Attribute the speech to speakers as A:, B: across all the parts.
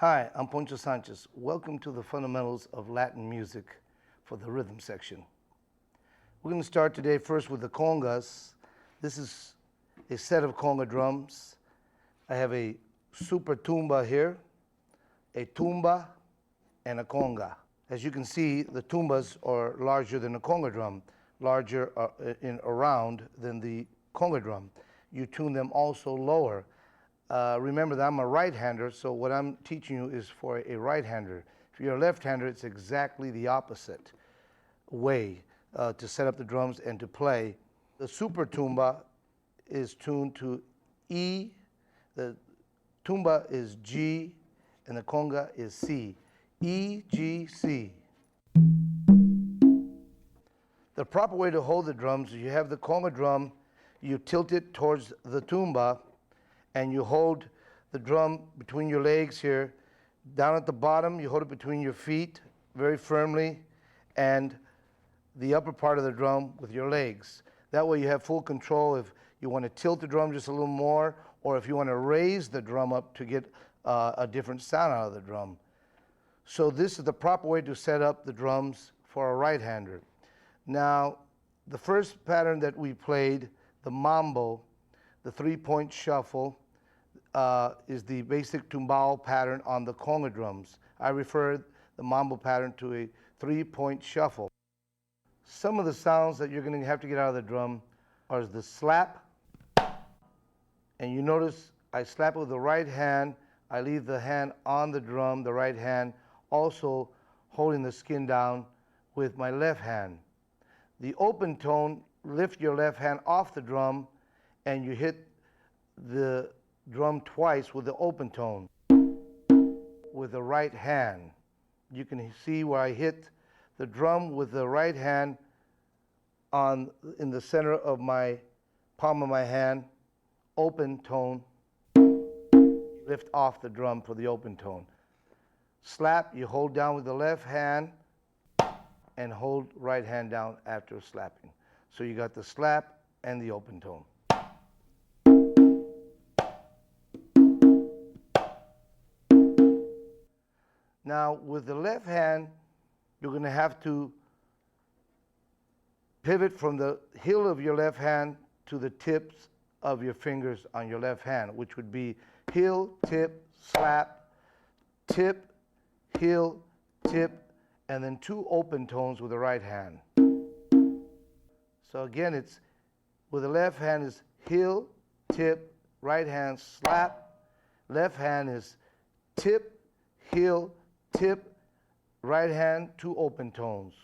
A: Hi, I'm Poncho Sanchez. Welcome to the fundamentals of Latin music for the rhythm section. We're going to start today first with the congas. This is a set of conga drums. I have a super tumba here, a tumba, and a conga. As you can see, the tumbas are larger than the conga drum, larger in around than the conga drum. You tune them also lower. Remember that I'm a right-hander, so what I'm teaching you is for a right-hander. If you're a left-hander, it's exactly the opposite way to set up the drums and to play. The super tumba is tuned to E, the tumba is G, and the conga is C. E, G, C. The proper way to hold the drums is you have the conga drum, you tilt it towards the tumba, and you hold the drum between your legs here. Down at the bottom, you hold it between your feet very firmly, and the upper part of the drum with your legs. That way you have full control if you want to tilt the drum just a little more, or if you want to raise the drum up to get a different sound out of the drum. So this is the proper way to set up the drums for a right-hander. Now, the first pattern that we played, the mambo, the three-point shuffle, is the basic tumbao pattern on the conga drums. I refer the mambo pattern to a three-point shuffle. Some of the sounds that you're going to have to get out of the drum are the slap, and you notice I slap it with the right hand, I leave the hand on the drum, the right hand, also holding the skin down with my left hand. The open tone, lift your left hand off the drum and you hit the drum twice with the open tone with the right hand. You can see where I hit the drum with the right hand in the center of my palm of my hand, open tone, lift off the drum for the open tone. Slap, you hold down with the left hand and hold right hand down after slapping. So you got the slap and the open tone. Now with the left hand, you're going to have to pivot from the heel of your left hand to the tips of your fingers on your left hand, which would be heel, tip, slap, tip, heel, tip, and then two open tones with the right hand. So again, it's with the left hand is heel, tip, right hand, slap. Left hand is tip, heel, tip, right hand, two open tones.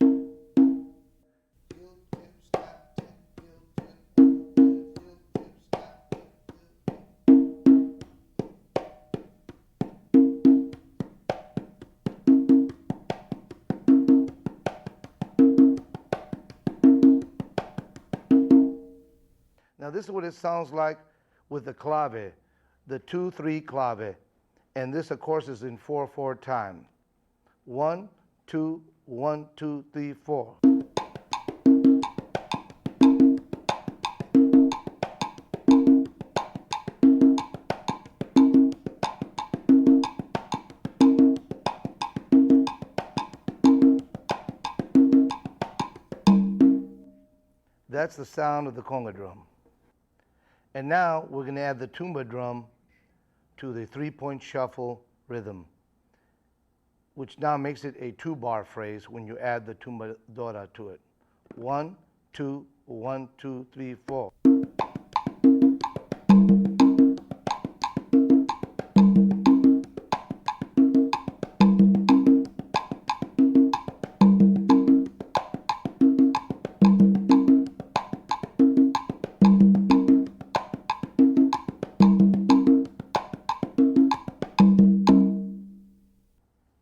A: Now this is what it sounds like with the clave, the 2-3 clave. And this, of course, is in 4/4 time. 1, 2, 1, 2, 3, 4. That's the sound of the conga drum. And now we're going to add the tumba drum to the three-point shuffle rhythm, which now makes it a 2-bar phrase when you add the tumba dora to it. 1, 2, 1, 2, 3, 4.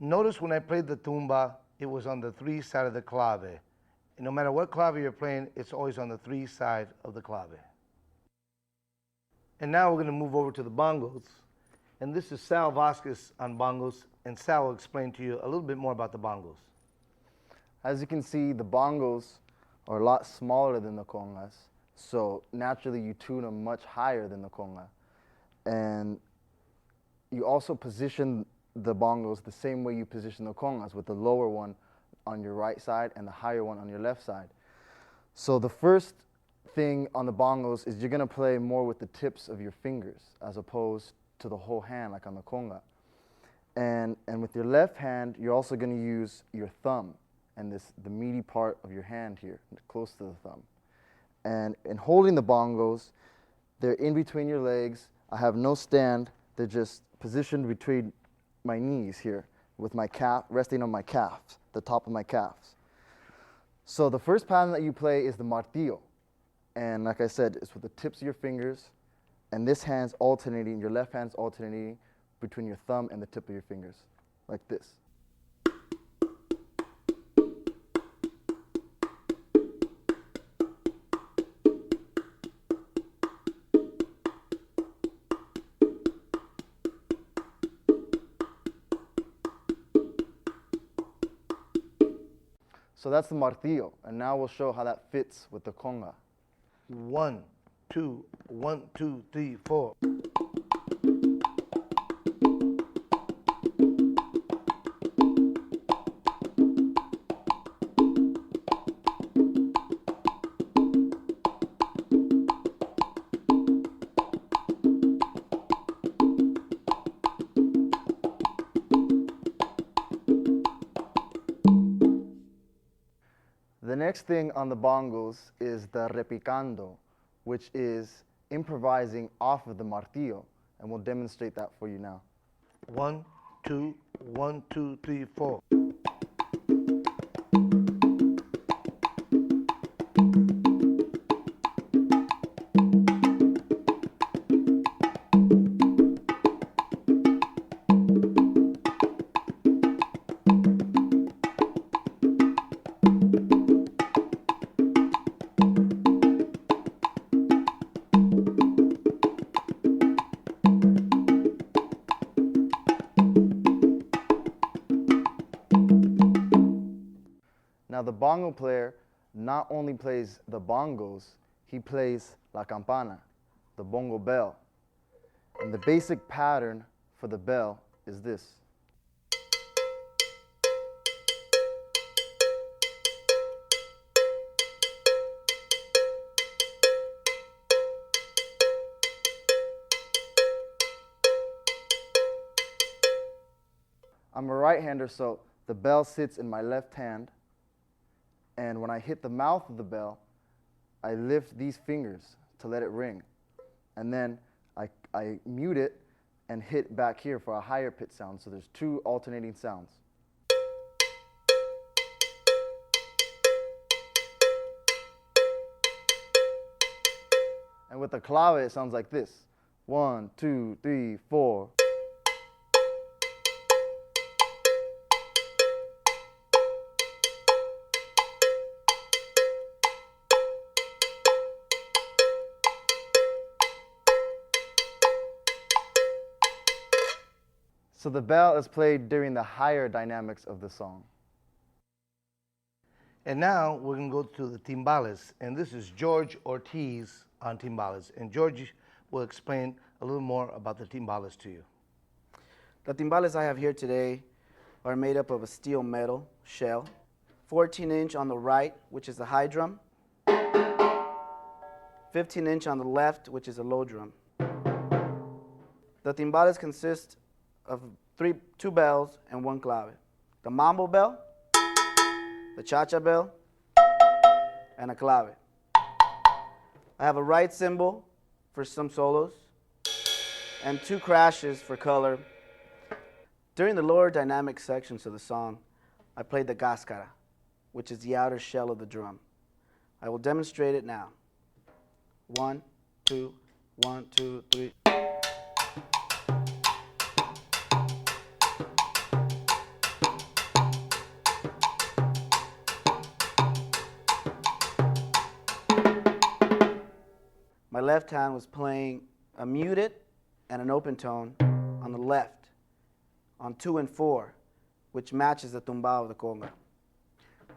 A: Notice when I played the tumba, it was on the 3 side of the clave. And no matter what clave you're playing, it's always on the 3 side of the clave. And now we're going to move over to the bongos. And this is Sal Vasquez on bongos, and Sal will explain to you a little bit more about the bongos.
B: As you can see, the bongos are a lot smaller than the congas, so naturally you tune them much higher than the conga. And you also position the bongos the same way you position the congas, with the lower one on your right side and the higher one on your left side. So the first thing on the bongos is you're going to play more with the tips of your fingers as opposed to the whole hand like on the conga. And with your left hand, you're also going to use your thumb and the meaty part of your hand here, close to the thumb. And in holding the bongos, they're in between your legs. I have no stand. They're just positioned between my knees here with my calf resting on my calves, the top of my calves. So the first pattern that you play is the martillo. And like I said, it's with the tips of your fingers, and this hand's alternating, your left hand's alternating between your thumb and the tip of your fingers, like this. So that's the martillo, and now we'll show how that fits with the conga.
A: 1, 2, 1, 2, 3, 4.
B: The next thing on the bongos is the repicando, which is improvising off of the martillo, and we'll demonstrate that for you now.
A: 1, 2, 1, 2, 3, 4.
B: Now the bongo player not only plays the bongos, he plays la campana, the bongo bell. And the basic pattern for the bell is this. I'm a right-hander, so the bell sits in my left hand. And when I hit the mouth of the bell, I lift these fingers to let it ring. And then I mute it and hit back here for a higher pitch sound. So there's two alternating sounds. And with the clave, it sounds like this. 1, 2, 3, 4. So the bell is played during the higher dynamics of the song.
A: And now we're going to go to the timbales, and this is George Ortiz on timbales. And George will explain a little more about the timbales to you.
C: The timbales I have here today are made up of a steel metal shell, 14-inch on the right, which is the high drum, 15-inch on the left, which is a low drum. The timbales consist of two bells and one clave. The mambo bell, the cha-cha bell, and a clave. I have a right cymbal for some solos and two crashes for color. During the lower dynamic sections of the song, I played the cáscara, which is the outer shell of the drum. I will demonstrate it now. 1, 2, 1, 2, 3. My left hand was playing a muted and an open tone on the left, on 2 and 4, which matches the tumbao of the conga.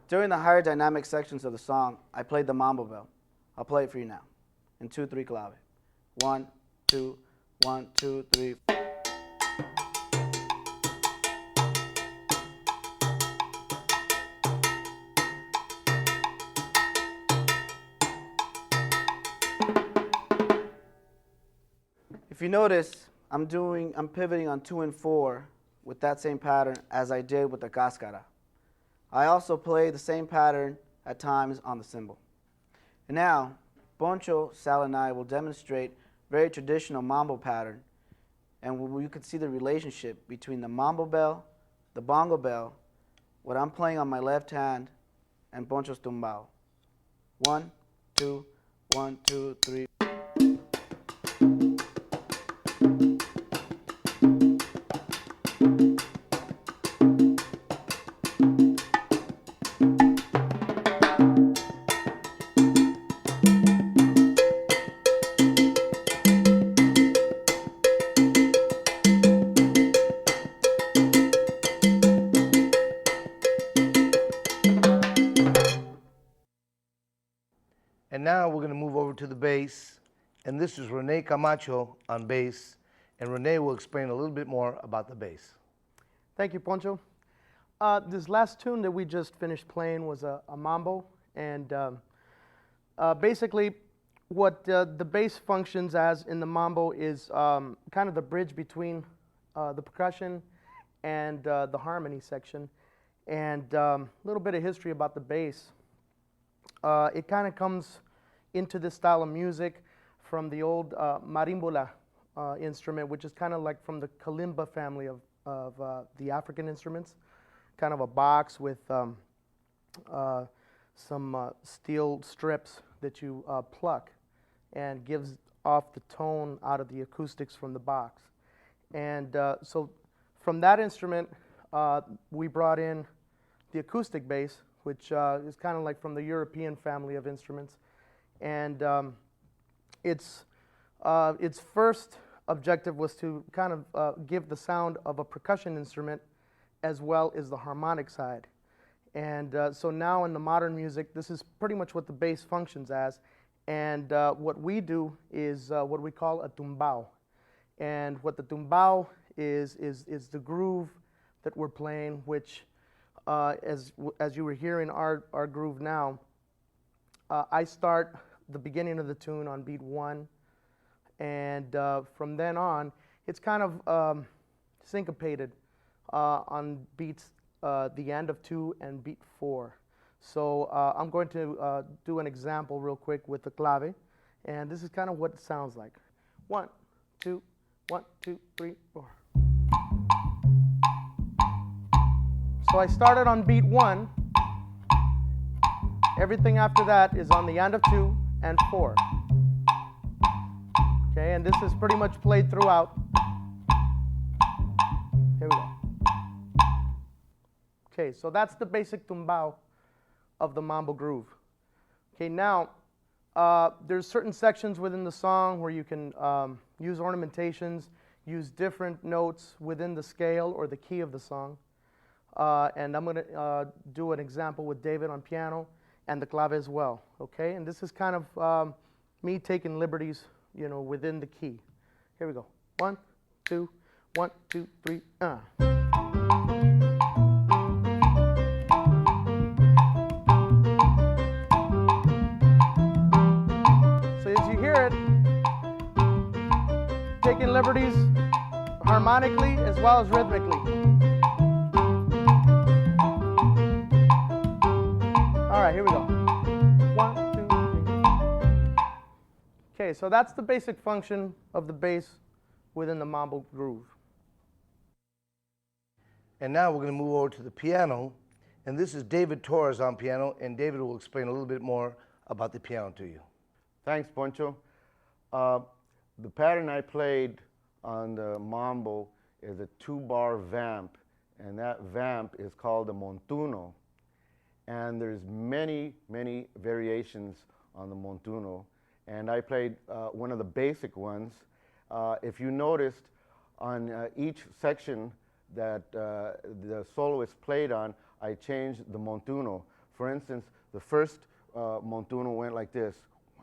C: During the higher dynamic sections of the song, I played the mambo bell. I'll play it for you now, in 2, 3 clave. 1, 2, 1, 2, 3. you notice, I'm pivoting on 2 and 4 with that same pattern as I did with the cáscara. I also play the same pattern at times on the cymbal. And now, Poncho, Sal, and I will demonstrate very traditional mambo pattern, and you can see the relationship between the mambo bell, the bongo bell, what I'm playing on my left hand, and Poncho's tumbao. 1, 2, 1, 2, 3.
A: And now we're going to move over to the bass, and this is Rene Camacho on bass, and Rene will explain a little bit more about the bass.
D: Thank you, Poncho. This last tune that we just finished playing was a mambo, and basically what the bass functions as in the mambo is kind of the bridge between the percussion and the harmony section. And a little bit of history about the bass. It kind of comes into this style of music from the old marimbola instrument, which is kind of like from the kalimba family of the African instruments. Kind of a box with some steel strips that you pluck and gives off the tone out of the acoustics from the box. And so from that instrument, we brought in the acoustic bass, which is kind of like from the European family of instruments. And its first objective was to kind of give the sound of a percussion instrument as well as the harmonic side. And so now in the modern music, this is pretty much what the bass functions as. And what we do is what we call a tumbao. And what the tumbao is the groove that we're playing, which as you were hearing our groove now, I start the beginning of the tune on beat 1, and from then on, it's kind of syncopated on beats the end of 2 and beat 4. So I'm going to do an example real quick with the clave, and this is kind of what it sounds like. 1, 2, 1, 2, 3, 4. So I started on beat 1. Everything after that is on the end of 2 and 4. Okay, and this is pretty much played throughout. Here we go. Okay, so that's the basic tumbao of the mambo groove. Okay, now there's certain sections within the song where you can use ornamentations, use different notes within the scale or the key of the song. And I'm going to do an example with David on piano and the clave as well, okay? And this is kind of me taking liberties, you know, within the key. Here we go. 1, 2, 1, 2, 3. So as you hear it, taking liberties harmonically as well as rhythmically. All right, here we go. 1, 2, 3. Okay, so that's the basic function of the bass within the mambo groove.
A: And now we're going to move over to the piano, and this is David Torres on piano, and David will explain a little bit more about the piano to you.
E: Thanks, Poncho. The pattern I played on the mambo is a 2-bar vamp, and that vamp is called a montuno. And there's many, many variations on the montuno. And I played one of the basic ones. If you noticed, on each section that the soloist played on, I changed the montuno. For instance, the first montuno went like this.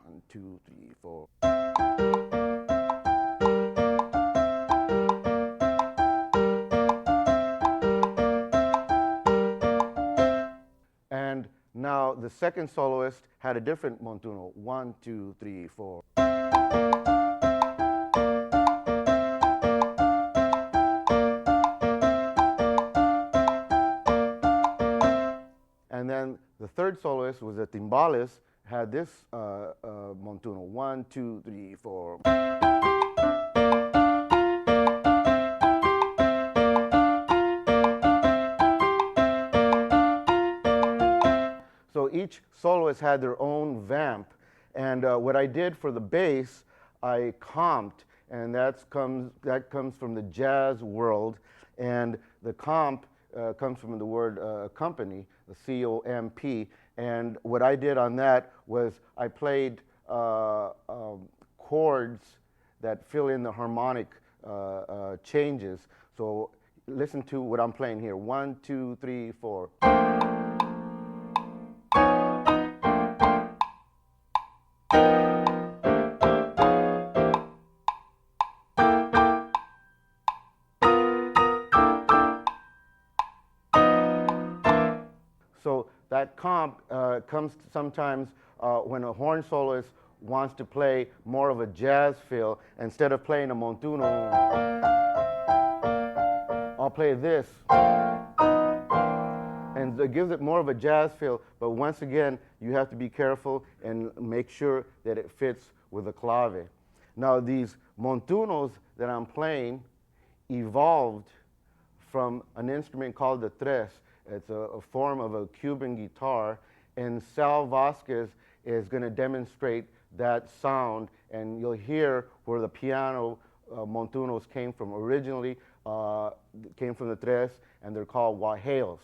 E: 1, 2, 3, 4. And now the second soloist had a different montuno. 1, 2, 3, 4. The third soloist was the Timbales, had this montuno. 1, 2, 3, 4. So each soloist had their own vamp, and what I did for the bass, I comped, and that comes from the jazz world, and the comp comes from the word company, the C-O-M-P, and what I did on that was I played chords that fill in the harmonic changes. So listen to what I'm playing here. 1, 2, 3, 4. So that comp comes sometimes when a horn soloist wants to play more of a jazz feel. Instead of playing a montuno, I'll play this. And it gives it more of a jazz feel, but once again, you have to be careful and make sure that it fits with the clave. Now, these montunos that I'm playing evolved from an instrument called the tres. It's a form of a Cuban guitar, and Sal Vasquez is going to demonstrate that sound, and you'll hear where the piano montunos came from. Originally, came from the tres, and they're called guajeos.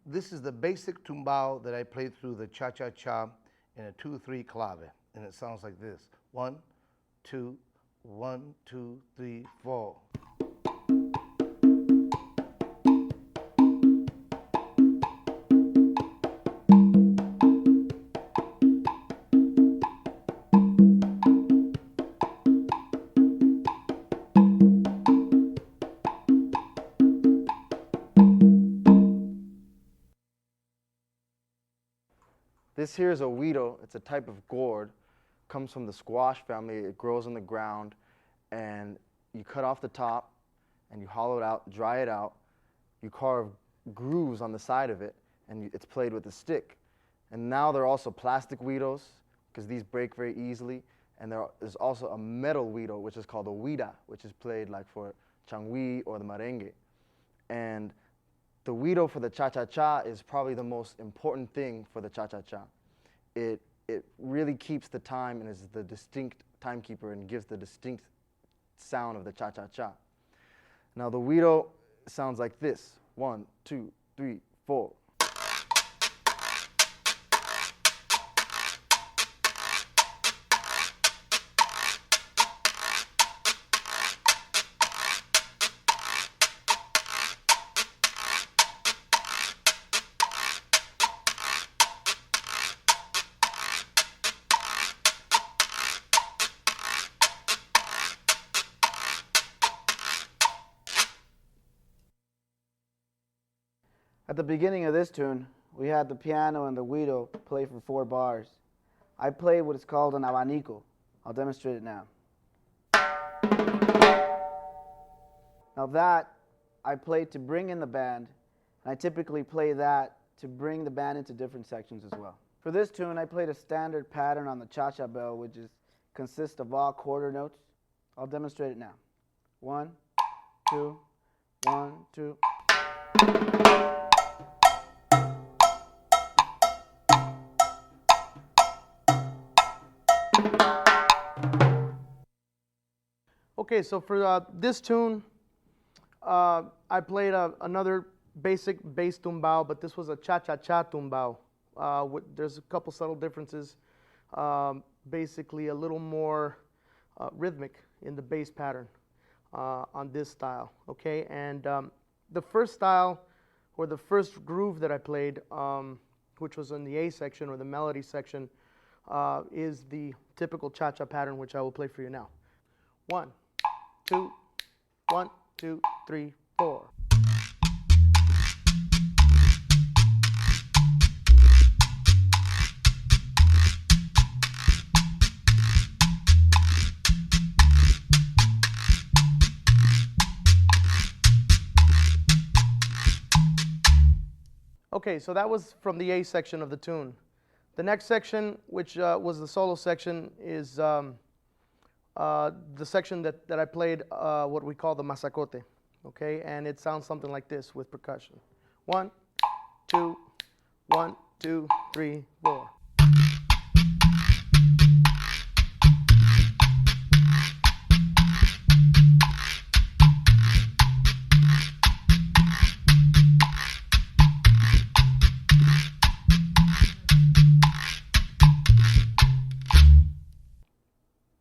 A: This is the basic tumbao that I play through the cha-cha-cha in a 2-3 clave, and it sounds like this. 1, 2, 1, 2, 3, 4.
B: This here is a huiro. It's a type of gourd. Comes from the squash family. It grows on the ground, and you cut off the top, and you hollow it out, dry it out, you carve grooves on the side of it, and it's played with a stick. And now there are also plastic huidos, because these break very easily, and there's also a metal huido, which is called a huida, which is played like for changui or the merengue. And the huido for the cha-cha-cha is probably the most important thing for the cha-cha-cha. It really keeps the time and is the distinct timekeeper and gives the distinct sound of the cha-cha-cha. Now the huido sounds like this. 1, 2, 3, 4.
C: At the beginning of this tune, we had the piano and the huido play for 4 bars. I played what is called an abanico. I'll demonstrate it now. Now that, I played to bring in the band, and I typically play that to bring the band into different sections as well. For this tune, I played a standard pattern on the cha-cha bell, which consists of all quarter notes. I'll demonstrate it now. 1, 2, 1, 2.
D: Okay, so for this tune, I played another basic bass tumbao, but this was a cha-cha-cha tumbao. There's a couple subtle differences. Basically, a little more rhythmic in the bass pattern on this style. Okay, and the first style, or the first groove that I played, which was in the A section or the melody section, is the typical cha-cha pattern, which I will play for you now. 1, 2, 1, 2, 3, 4. Okay, so that was from the A section of the tune. The next section, which was the solo section, is the section that I played, what we call the masacote, okay? And it sounds something like this with percussion. 1, 2, 1, 2, 3, 4.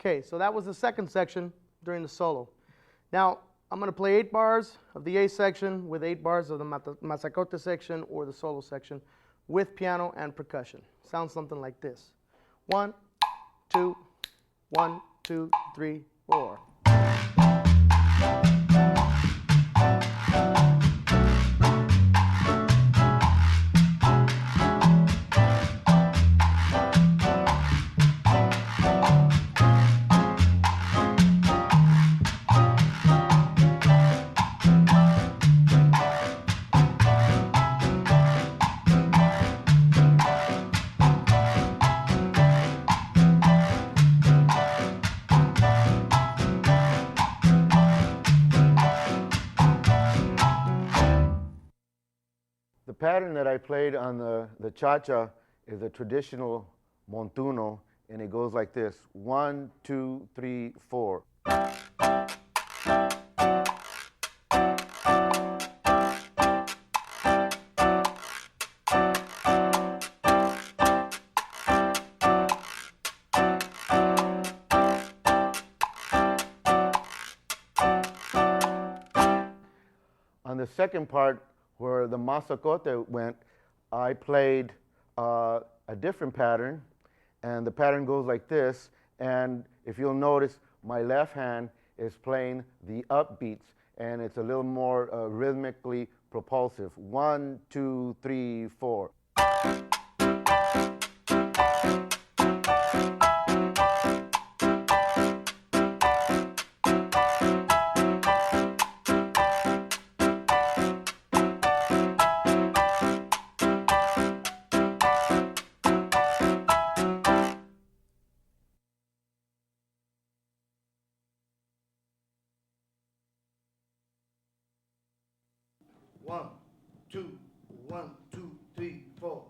D: Okay, so that was the second section during the solo. Now, I'm going to play 8 bars of the A section with 8 bars of the masacote section or the solo section with piano and percussion. Sounds something like this. 1, 2, 1, 2, 3, 4.
E: The pattern that I played on the cha-cha is a traditional montuno, and it goes like this: 1, 2, 3, 4. On the second part, where the masacote went, I played a different pattern, and the pattern goes like this. And if you'll notice, my left hand is playing the upbeats, and it's a little more rhythmically propulsive. 1, 2, 3, 4.
A: 1, 2, 1, 2, 3, 4.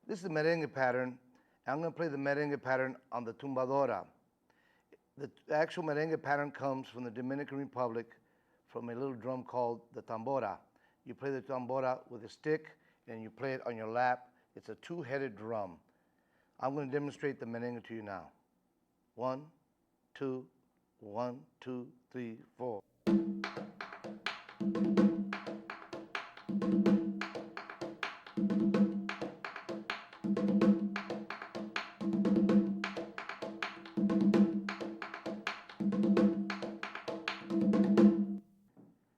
A: This is the merengue pattern. I'm going to play the merengue pattern on the tumbadora. The actual merengue pattern comes from the Dominican Republic from a little drum called the tambora. You play the tambora with a stick and you play it on your lap. It's a two-headed drum. I'm going to demonstrate the merengue to you now. 1, 2, 1, 2, 3, 4.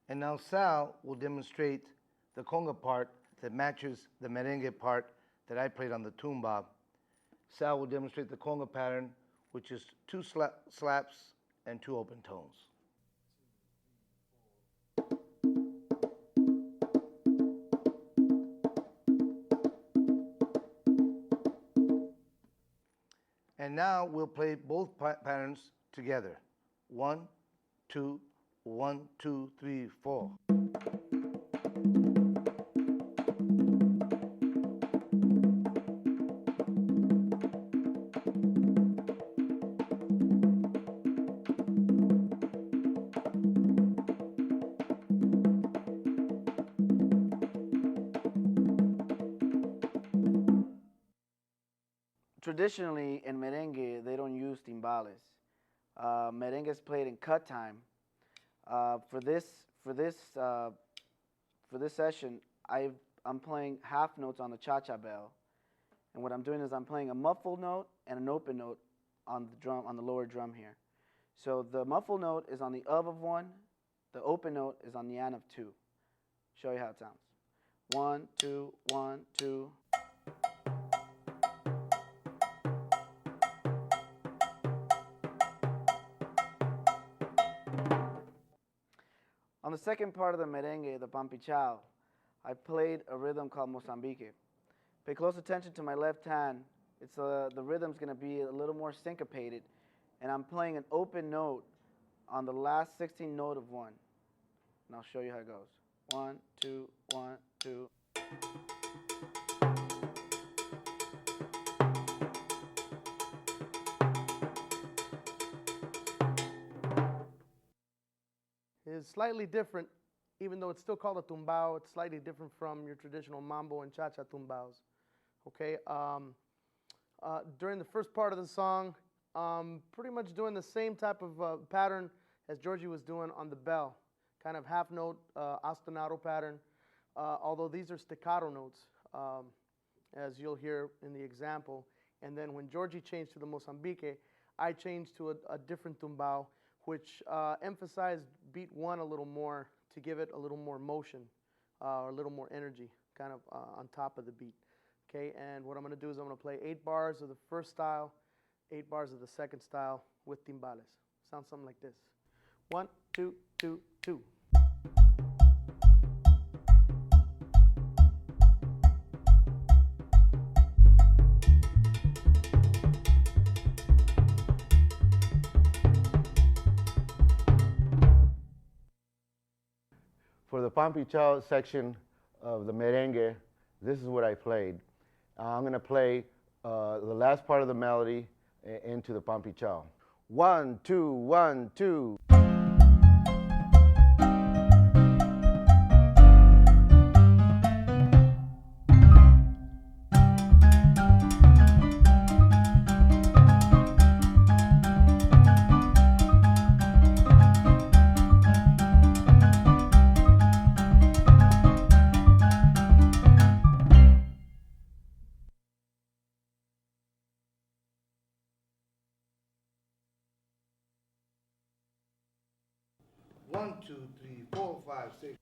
A: And now Sal will demonstrate the conga part that matches the merengue part that I played on the tumba. Sal will demonstrate the conga pattern, which is 2 slaps and 2 open tones. And now we'll play both patterns together. 1, 2, 1, 2, 3, 4.
C: Traditionally, in merengue, they don't use timbales. Merengue is played in cut time. For this session, I'm playing half notes on the cha-cha bell, and what I'm doing is I'm playing a muffled note and an open note on the drum, on the lower drum here. So the muffled note is on the of 1, the open note is on the an of 2. Show you how it sounds. 1, 2, 1, 2. On the second part of the merengue, the Pompy chow, I played a rhythm called Mozambique. Pay close attention to my left hand. The rhythm's going to be a little more syncopated, and I'm playing an open note on the last 16th note of 1. And I'll show you how it goes. 1, 2, 1, 2.
D: Is slightly different, even though it's still called a tumbao. It's slightly different from your traditional mambo and cha-cha tumbaos. Okay. During the first part of the song, pretty much doing the same type of pattern as Georgie was doing on the bell, kind of half note ostinato pattern. Although these are staccato notes, as you'll hear in the example. And then when Georgie changed to the Mozambique, I changed to a different tumbao, which emphasized beat 1 a little more to give it a little more motion or a little more energy kind of on top of the beat. Okay, and what I'm going to do is I'm going to play 8 bars of the first style, 8 bars of the second style with timbales. Sounds something like this. 1, 2, 2, 2.
E: For the Pompy chow section of the merengue, this is what I played. I'm going to play the last part of the melody into the Pompy chow. 1, 2, 1, 2.
A: One, two, three, four, 5, 6.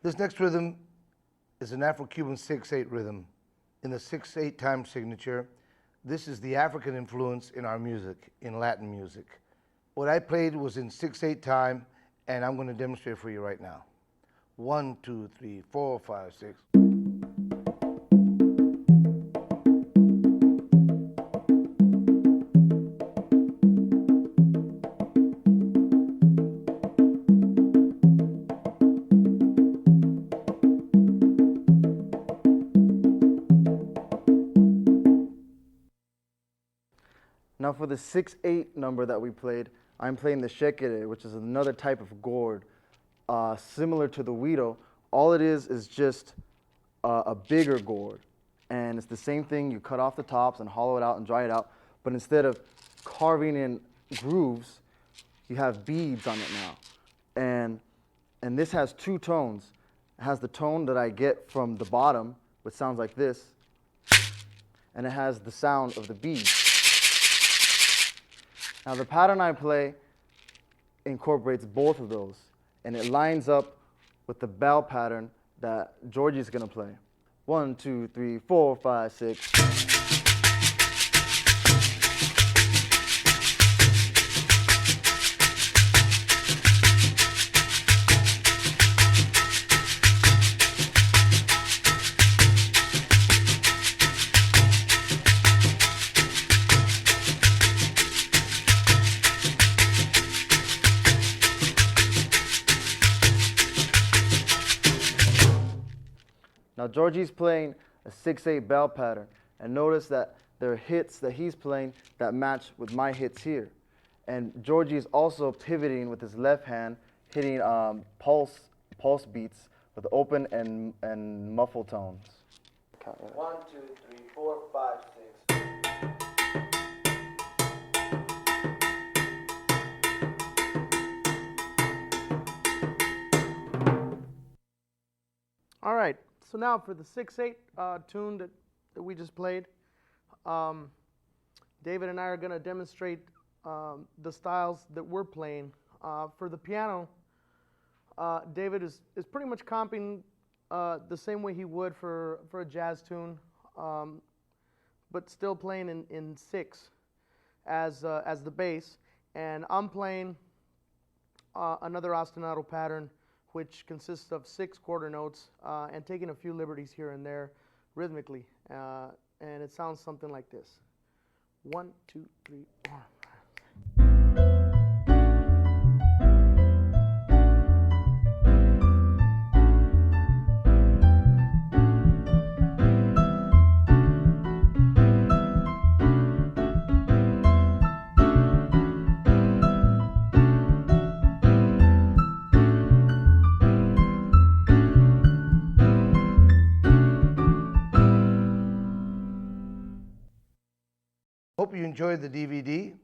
A: This next rhythm is an Afro-Cuban 6/8 rhythm in the 6/8 time signature. This is the African influence in our music, in Latin music. What I played was in 6/8 time, and I'm going to demonstrate for you right now. 1, 2, 3, 4, 5, 6.
B: Now for the 6/8 number that we played, I'm playing the shekere, which is another type of gourd, similar to the huiro. All it is just a bigger gourd. And it's the same thing, you cut off the tops and hollow it out and dry it out, but instead of carving in grooves, you have beads on it now. And this has two tones. It has the tone that I get from the bottom, which sounds like this, and it has the sound of the beads. Now the pattern I play incorporates both of those, and it lines up with the bell pattern that Georgie's gonna play. 1, 2, 3, 4, 5, 6. Now Georgie's playing a 6/8 bell pattern, and notice that there are hits that he's playing that match with my hits here. And Georgie's also pivoting with his left hand, hitting pulse beats with open and muffled tones.
C: 1, 2, 3, 4, 5, 6.
D: All right, so now for the 6/8 tune that we just played, David and I are going to demonstrate the styles that we're playing. For the piano, David is pretty much comping the same way he would for a jazz tune, but still playing in 6 as the bass. And I'm playing another ostinato pattern, which consists of 6 quarter notes and taking a few liberties here and there rhythmically. And it sounds something like this. 1, 2, 3, 4.
A: Hope you enjoyed the DVD,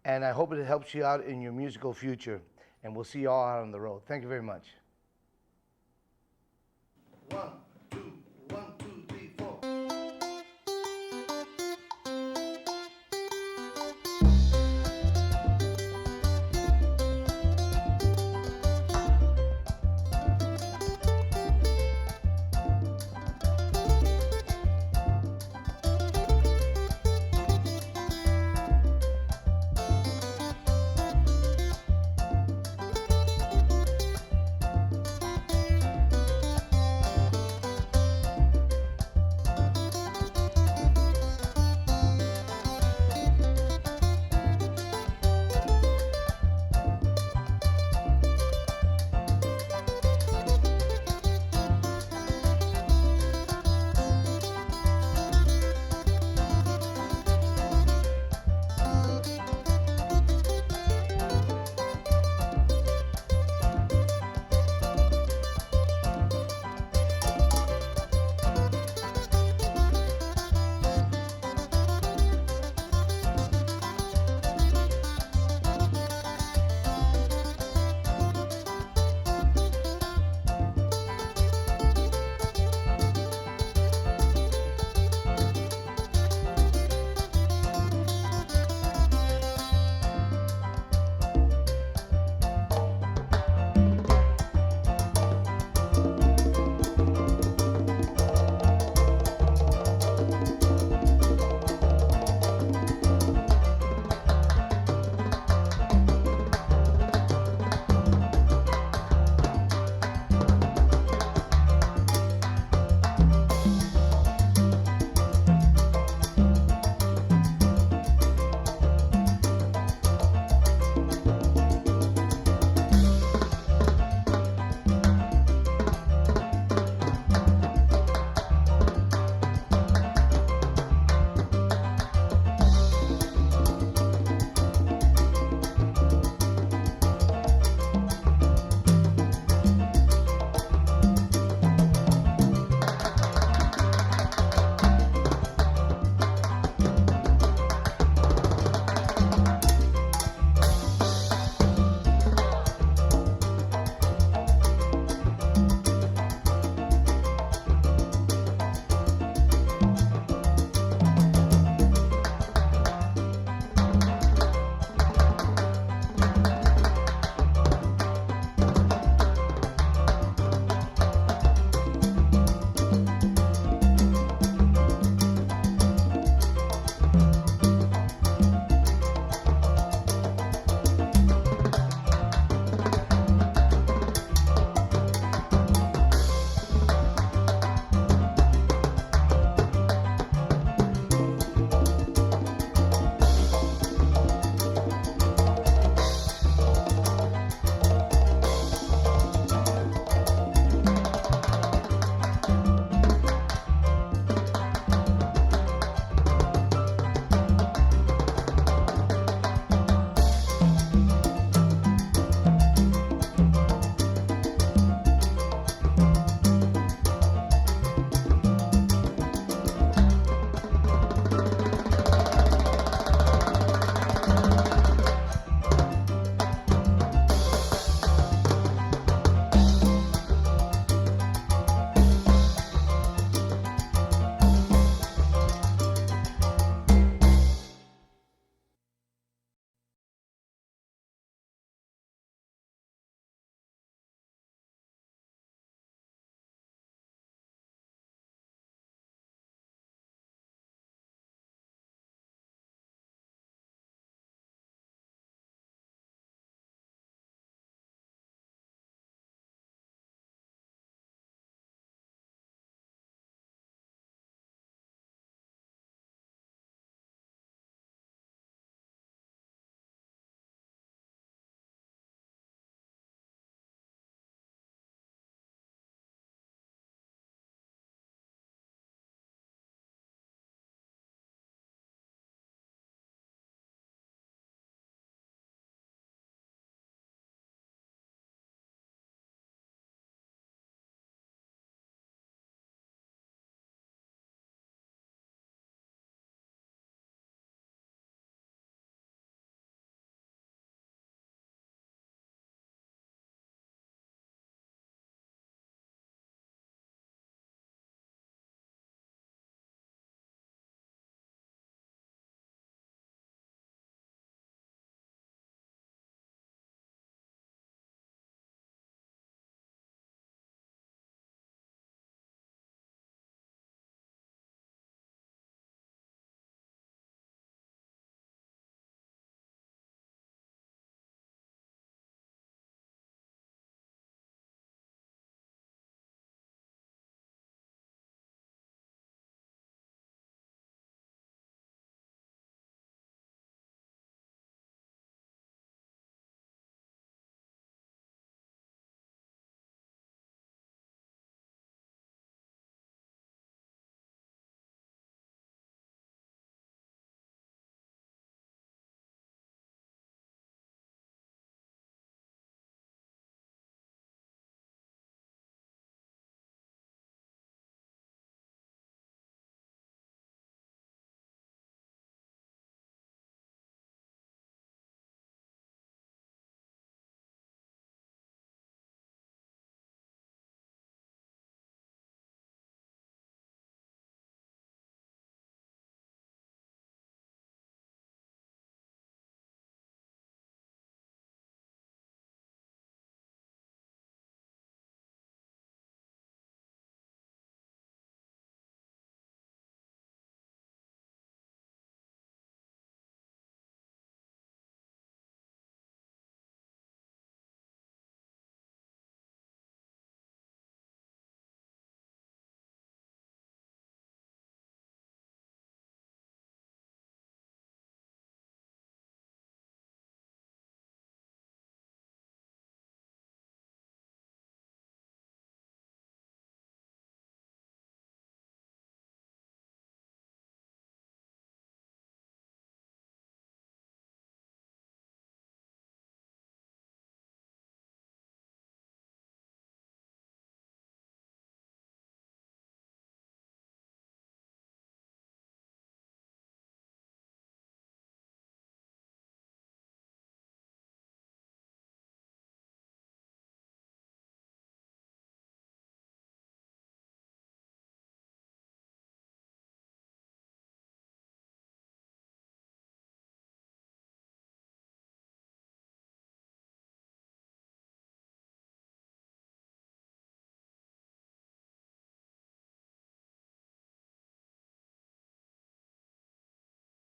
A: and I hope it helps you out in your musical future. And we'll see you all out on the road. Thank you very much. 1.